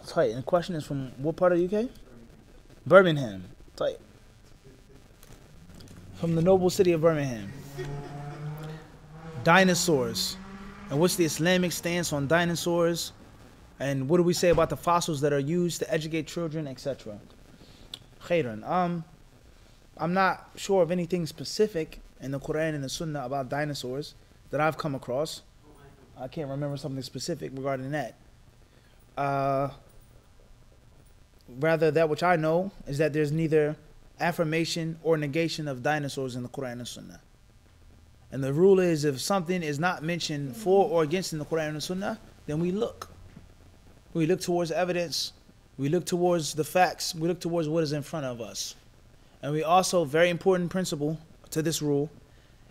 Tight. And the question is from what part of the UK? Birmingham. Tight. From the noble city of Birmingham. Dinosaurs. And what's the Islamic stance on dinosaurs? And what do we say about the fossils that are used to educate children, etc.? Khairan. I'm not sure of anything specific in the Quran and the Sunnah about dinosaurs that I've come across. I can't remember something specific regarding that. Rather, that which I know is that there's neither affirmation or negation of dinosaurs in the Quran and Sunnah. And the rule is, if something is not mentioned for or against in the Quran and Sunnah, then we look. We look towards evidence. We look towards the facts. We look towards what is in front of us. And we also, very important principle to this rule,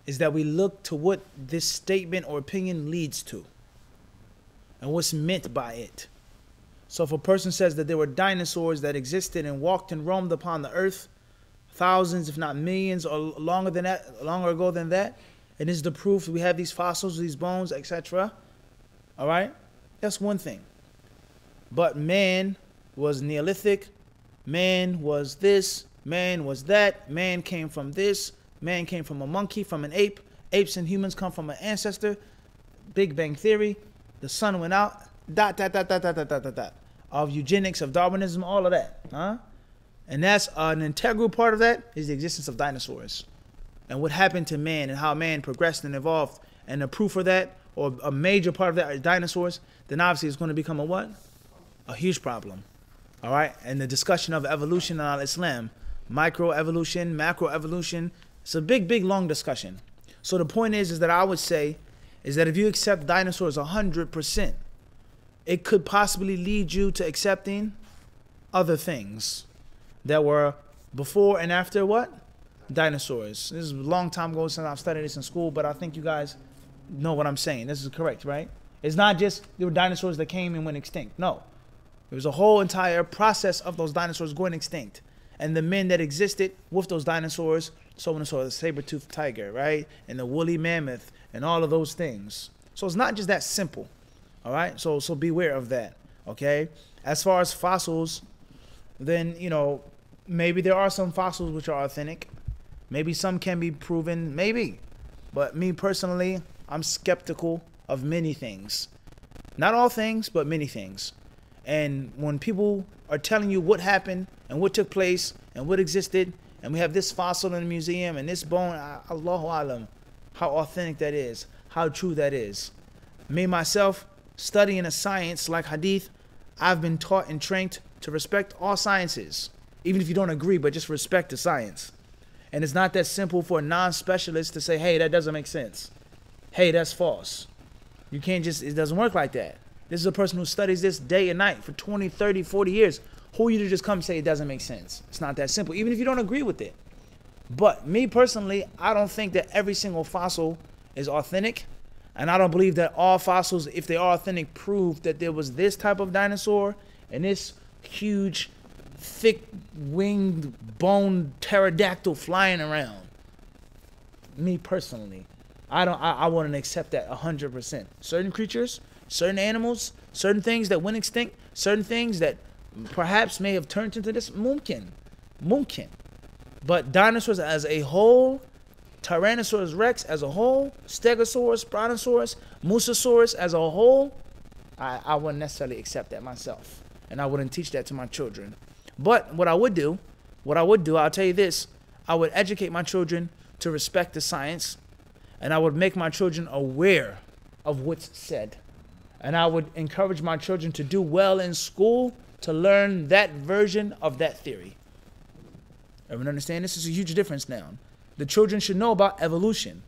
is that we look to what this statement or opinion leads to and what's meant by it. So if a person says that there were dinosaurs that existed and walked and roamed upon the earth thousands, if not millions, or longer ago than that, and this is the proof we have these fossils, these bones, etc. All right? That's one thing. But man was Neolithic, man was this, man was that, man came from this, man came from a monkey, from an ape, apes and humans come from an ancestor, Big Bang Theory, the sun went out, of eugenics, of Darwinism, all of that. Huh? And that's an integral part of that is the existence of dinosaurs. And what happened to man and how man progressed and evolved. And the proof of that, or a major part of that, are dinosaurs, then obviously it's going to become a what? A huge problem. All right? And the discussion of evolution in Islam, microevolution, macroevolution, it's a big, big, long discussion. So the point is that I would say is that if you accept dinosaurs 100%, it could possibly lead you to accepting other things that were before and after what? Dinosaurs. This is a long time ago since I've studied this in school, but I think you guys know what I'm saying. This is correct, right? It's not just there were dinosaurs that came and went extinct. No. There was a whole entire process of those dinosaurs going extinct. And the men that existed with those dinosaurs, so on and so forth, the saber-toothed tiger, right? And the woolly mammoth and all of those things. So it's not just that simple. All right? So beware of that, okay? As far as fossils, then, you know, maybe there are some fossils which are authentic. Maybe some can be proven, maybe. But me personally, I'm skeptical of many things. Not all things, but many things. And when people are telling you what happened and what took place and what existed, and we have this fossil in the museum and this bone, Allahu Alam, how authentic that is, how true that is. Me, myself, studying a science like hadith, I've been taught and trained to respect all sciences, even if you don't agree, but just respect the science. And it's not that simple for a non-specialist to say, hey, that doesn't make sense. Hey, that's false. You can't just, it doesn't work like that. This is a person who studies this day and night for 20, 30, 40 years. Who are you to just come and say it doesn't make sense? It's not that simple, even if you don't agree with it. But me personally, I don't think that every single fossil is authentic. And I don't believe that all fossils, if they are authentic, prove that there was this type of dinosaur and this huge, thick-winged, bone pterodactyl flying around. Me personally, I wouldn't accept that 100%. Certain creatures, certain animals, certain things that went extinct, certain things that perhaps may have turned into this, mumkin. But dinosaurs as a whole, Tyrannosaurus rex as a whole, Stegosaurus, Brontosaurus, Mosasaurus as a whole, I wouldn't necessarily accept that myself. And I wouldn't teach that to my children. But what I would do, I'll tell you this, I would educate my children to respect the science, and I would make my children aware of what's said. And I would encourage my children to do well in school to learn that version of that theory. Everyone understand? This is a huge difference now. The children should know about evolution,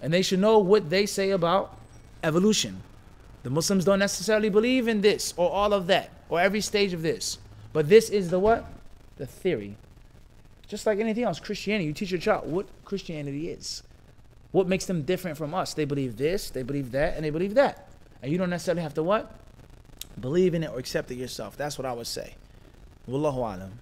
and they should know what they say about evolution. The Muslims don't necessarily believe in this or all of that or every stage of this. But this is the what? The theory. Just like anything else, Christianity, you teach your child what Christianity is. What makes them different from us? They believe this, they believe that, and they believe that. And you don't necessarily have to what? Believe in it or accept it yourself. That's what I would say. Wallahu alam.